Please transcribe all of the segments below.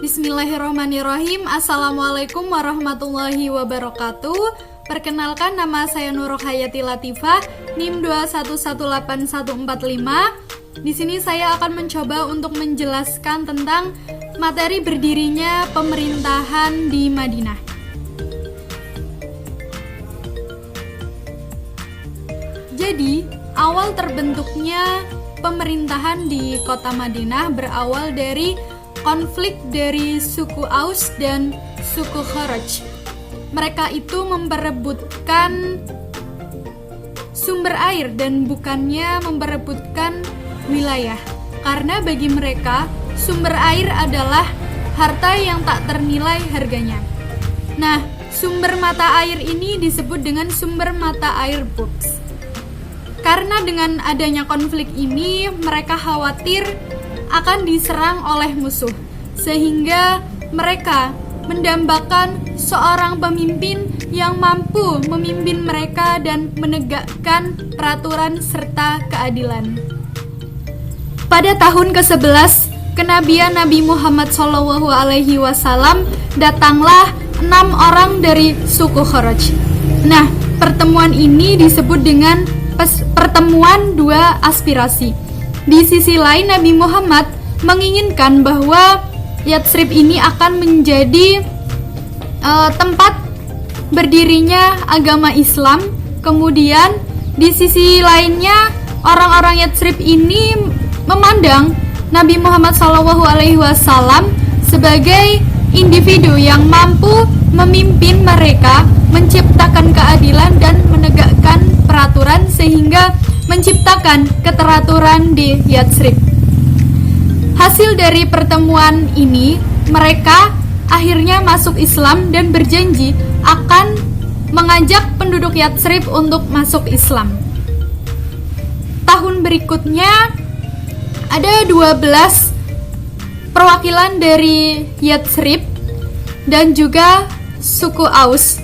Bismillahirrahmanirrahim. Assalamualaikum warahmatullahi wabarakatuh. Perkenalkan, nama saya Nurul Hayati Latifah, NIM 2118145. Di sini saya akan mencoba untuk menjelaskan tentang materi berdirinya pemerintahan di Madinah. Jadi, awal terbentuknya pemerintahan di kota Madinah berawal dari konflik dari suku Aus dan suku Kharaj. Mereka itu memperebutkan sumber air dan bukannya memperebutkan wilayah. Karena bagi mereka, sumber air adalah harta yang tak ternilai harganya. Nah, sumber mata air ini disebut dengan sumber mata air Buks. Karena dengan adanya konflik ini, mereka khawatir akan diserang oleh musuh, sehingga mereka mendambakan seorang pemimpin yang mampu memimpin mereka dan menegakkan peraturan serta keadilan. Pada tahun ke-11 kenabian Nabi Muhammad SAW, datanglah 6 orang dari suku Kharaj. Nah, pertemuan ini disebut dengan pertemuan dua aspirasi. Di sisi lain, Nabi Muhammad menginginkan bahwa Yatsrib ini akan menjadi tempat berdirinya agama Islam. Kemudian di sisi lainnya, orang-orang Yatsrib ini memandang Nabi Muhammad SAW sebagai individu yang mampu memimpin mereka, menciptakan keadilan dan menegakkan peraturan sehingga menciptakan keteraturan di Yatsrib. Hasil dari pertemuan ini, mereka akhirnya masuk Islam dan berjanji akan mengajak penduduk Yatsrib untuk masuk Islam. Tahun berikutnya ada 12 perwakilan dari Yatsrib dan juga suku Aus.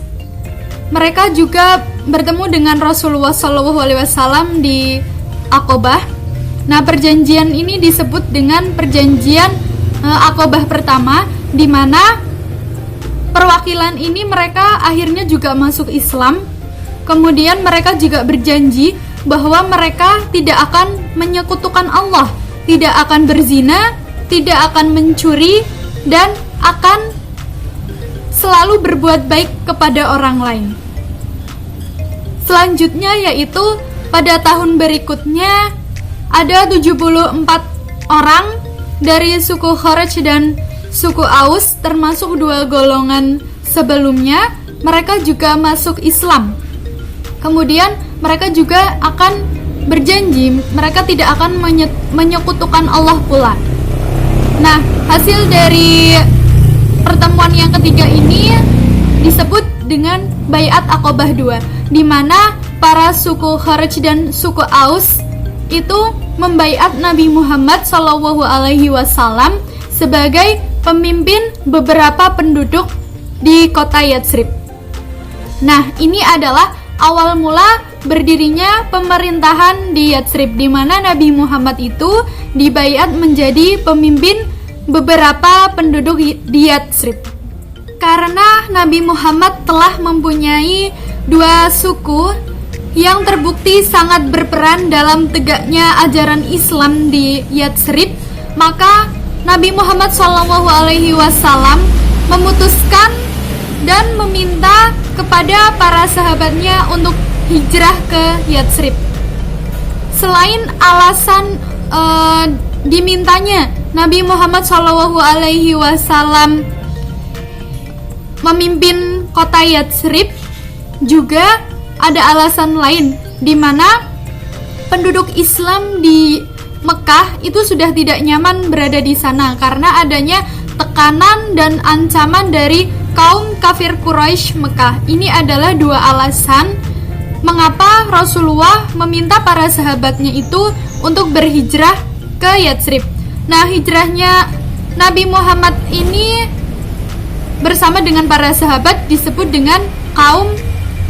Mereka juga bertemu dengan Rasulullah SAW di Aqobah. Nah, perjanjian ini disebut dengan perjanjian Aqobah pertama, di mana perwakilan ini mereka akhirnya juga masuk Islam. Kemudian mereka juga berjanji bahwa mereka tidak akan menyekutukan Allah, tidak akan berzina, tidak akan mencuri, dan akan selalu berbuat baik kepada orang lain. Selanjutnya yaitu pada tahun berikutnya ada 74 orang dari suku Kharaj dan suku Aus, termasuk 2 golongan sebelumnya, mereka juga masuk Islam. Kemudian mereka juga akan berjanji mereka tidak akan menyekutukan Allah pula. Nah, hasil dari pertemuan yang ketiga ini disebut dengan Baiat Aqobah II, di mana para suku Kharaj dan suku Aus itu membaiat Nabi Muhammad SAW sebagai pemimpin beberapa penduduk di kota Yatsrib. Nah, ini adalah awal mula berdirinya pemerintahan di Yatsrib, di mana Nabi Muhammad itu dibaiat menjadi pemimpin beberapa penduduk di Yatsrib. Karena Nabi Muhammad telah mempunyai 2 suku yang terbukti sangat berperan dalam tegaknya ajaran Islam di Yatsrib, maka Nabi Muhammad SAW memutuskan dan meminta kepada para sahabatnya untuk hijrah ke Yatsrib. Selain alasan dimintanya Nabi Muhammad SAW memimpin kota Yatsrib, juga ada alasan lain, di mana penduduk Islam di Mekah itu sudah tidak nyaman berada di sana karena adanya tekanan dan ancaman dari kaum kafir Quraisy Mekah. Ini adalah 2 alasan mengapa Rasulullah meminta para sahabatnya itu untuk berhijrah ke Yatsrib. Nah, hijrahnya Nabi Muhammad ini bersama dengan para sahabat disebut dengan kaum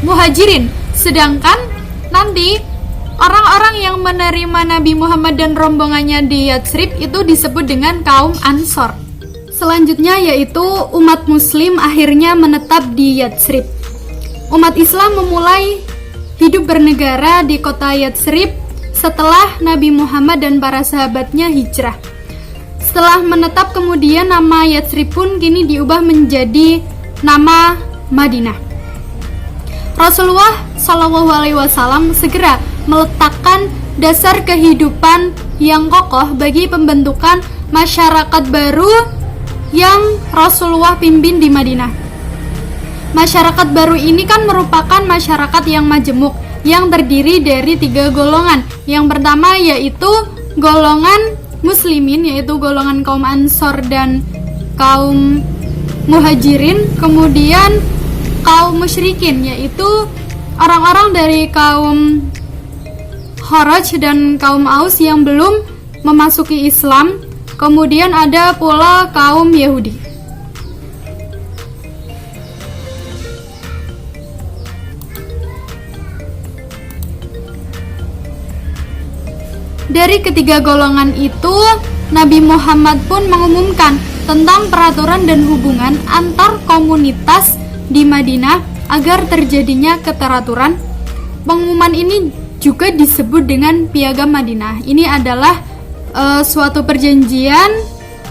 Muhajirin. Sedangkan nanti orang-orang yang menerima Nabi Muhammad dan rombongannya di Yatsrib itu disebut dengan kaum Ansor. Selanjutnya yaitu umat muslim akhirnya menetap di Yatsrib. Umat Islam memulai hidup bernegara di kota Yatsrib setelah Nabi Muhammad dan para sahabatnya hijrah. Setelah menetap kemudian nama Yatsrib pun kini diubah menjadi nama Madinah. Rasulullah SAW segera meletakkan dasar kehidupan yang kokoh bagi pembentukan masyarakat baru yang Rasulullah pimpin di Madinah. Masyarakat baru ini kan merupakan masyarakat yang majemuk, yang terdiri dari 3 golongan. Yang pertama yaitu golongan muslimin, yaitu golongan kaum Ansor dan kaum Muhajirin. Kemudian kaum musyrikin, yaitu orang-orang dari kaum Kharaj dan kaum Aus yang belum memasuki Islam. Kemudian ada pula kaum Yahudi. Dari ketiga golongan itu, Nabi Muhammad pun mengumumkan tentang peraturan dan hubungan antar komunitas di Madinah agar terjadinya keteraturan. Pengumuman ini juga disebut dengan Piagam Madinah. Ini adalah suatu perjanjian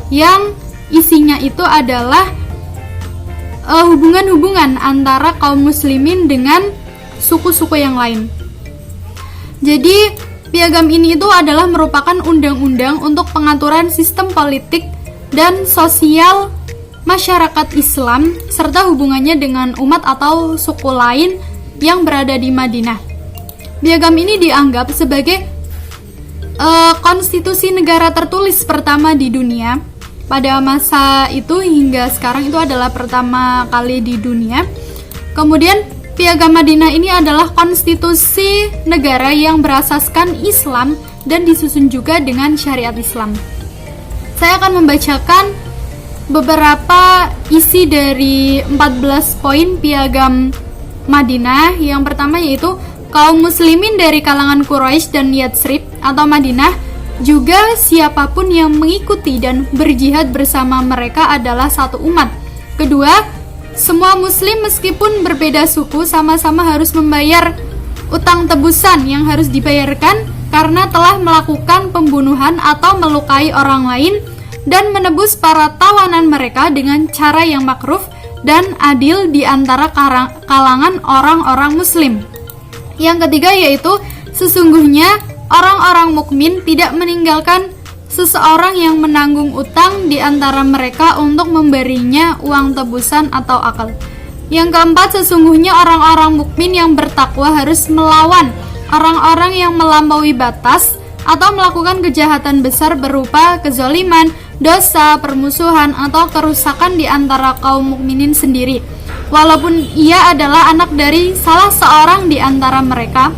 yang isinya itu adalah hubungan-hubungan antara kaum muslimin dengan suku-suku yang lain. Jadi piagam ini itu adalah merupakan undang-undang untuk pengaturan sistem politik dan sosial masyarakat Islam serta hubungannya dengan umat atau suku lain yang berada di Madinah. Piagam ini dianggap sebagai konstitusi negara tertulis pertama di dunia. Pada masa itu hingga sekarang itu adalah pertama kali di dunia. Kemudian Piagam Madinah ini adalah konstitusi negara yang berasaskan Islam dan disusun juga dengan syariat Islam. Saya akan membacakan beberapa isi dari 14 poin Piagam Madinah. Yang pertama yaitu kaum muslimin dari kalangan Quraisy dan Yatsrib atau Madinah, juga siapapun yang mengikuti dan berjihad bersama mereka adalah satu umat. Kedua, semua muslim meskipun berbeda suku sama-sama harus membayar utang tebusan yang harus dibayarkan karena telah melakukan pembunuhan atau melukai orang lain dan menebus para tawanan mereka dengan cara yang makruf dan adil di antara kalangan orang-orang muslim. Yang ketiga yaitu sesungguhnya orang-orang mukmin tidak meninggalkan seseorang yang menanggung utang di antara mereka untuk memberinya uang tebusan atau akal. Yang keempat, sesungguhnya orang-orang mukmin yang bertakwa harus melawan orang-orang yang melampaui batas atau melakukan kejahatan besar berupa kezaliman, dosa, permusuhan, atau kerusakan di antara kaum mukminin sendiri, walaupun ia adalah anak dari salah seorang di antara mereka.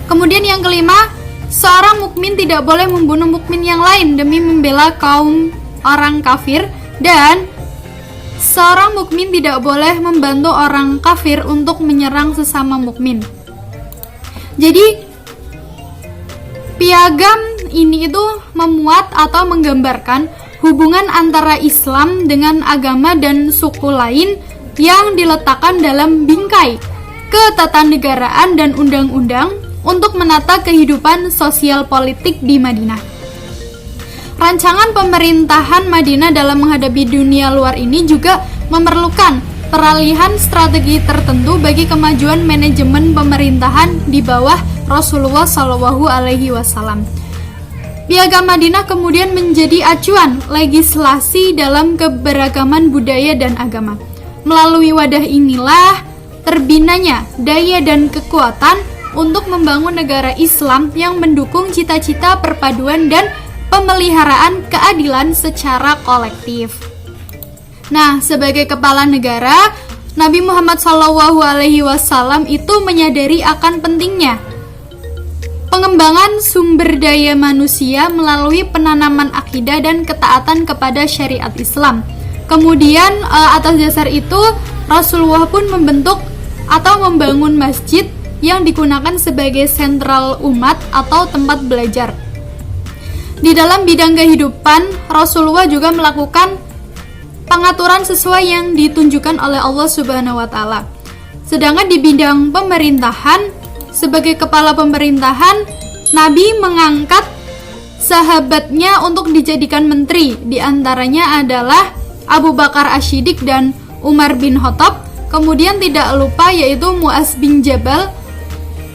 Kemudian yang kelima, seorang mukmin tidak boleh membunuh mukmin yang lain demi membela kaum orang kafir, dan seorang mukmin tidak boleh membantu orang kafir untuk menyerang sesama mukmin. Jadi piagam ini itu memuat atau menggambarkan hubungan antara Islam dengan agama dan suku lain yang diletakkan dalam bingkai ketatanegaraan dan undang-undang untuk menata kehidupan sosial politik di Madinah. Rancangan pemerintahan Madinah dalam menghadapi dunia luar ini juga memerlukan peralihan strategi tertentu bagi kemajuan manajemen pemerintahan di bawah Rasulullah SAW. Piagam Madinah kemudian menjadi acuan legislasi dalam keberagaman budaya dan agama. Melalui wadah inilah terbinanya daya dan kekuatan untuk membangun negara Islam yang mendukung cita-cita perpaduan dan pemeliharaan keadilan secara kolektif. Nah, sebagai kepala negara, Nabi Muhammad SAW itu menyadari akan pentingnya pengembangan sumber daya manusia melalui penanaman akidah dan ketaatan kepada syariat Islam. Kemudian atas dasar itu Rasulullah pun membentuk atau membangun masjid yang digunakan sebagai sentral umat atau tempat belajar. Di dalam bidang kehidupan, Rasulullah juga melakukan pengaturan sesuai yang ditunjukkan oleh Allah Subhanahu wa taala. Sedangkan di bidang pemerintahan, sebagai kepala pemerintahan, Nabi mengangkat sahabatnya untuk dijadikan menteri. Di antaranya adalah Abu Bakar Asy-Siddiq dan Umar bin Khattab. Kemudian tidak lupa yaitu Mu'adz bin Jabal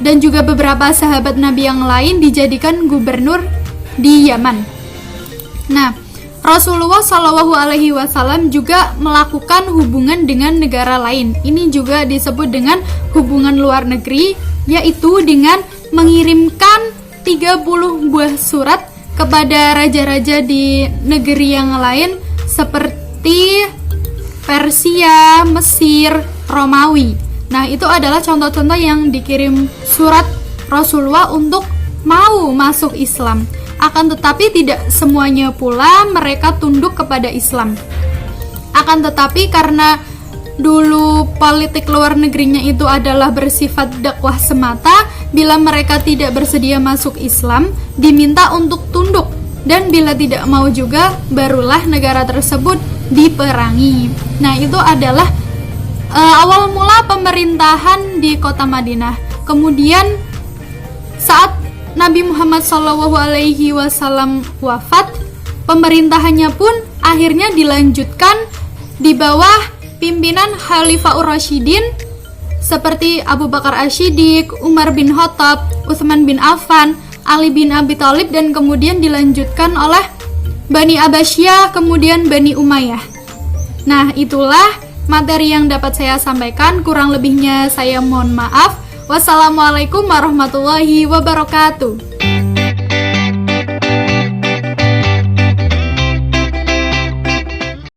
dan juga beberapa sahabat Nabi yang lain dijadikan gubernur di Yaman. Nah, Rasulullah Shallallahu Alaihi Wasallam juga melakukan hubungan dengan negara lain. Ini juga disebut dengan hubungan luar negeri, yaitu dengan mengirimkan 30 buah surat kepada raja-raja di negeri yang lain seperti Persia, Mesir, Romawi. Nah, itu adalah contoh-contoh yang dikirim surat Rasulullah untuk mau masuk Islam. Akan tetapi tidak semuanya pula mereka tunduk kepada Islam. Akan tetapi karena dulu politik luar negerinya itu adalah bersifat dakwah semata, bila mereka tidak bersedia masuk Islam, diminta untuk tunduk, dan bila tidak mau juga, barulah negara tersebut diperangi. Nah, itu adalah awal mula pemerintahan di kota Madinah. Kemudian saat Nabi Muhammad SAW wafat, pemerintahannya pun akhirnya dilanjutkan di bawah pimpinan Khalifah Ur-Rasyidin seperti Abu Bakar Asy-Siddiq, Umar bin Khattab, Utsman bin Affan, Ali bin Abi Thalib, dan kemudian dilanjutkan oleh Bani Abbasiyah, kemudian Bani Umayyah. Nah, itulah materi yang dapat saya sampaikan. Kurang lebihnya saya mohon maaf. Wassalamualaikum warahmatullahi wabarakatuh.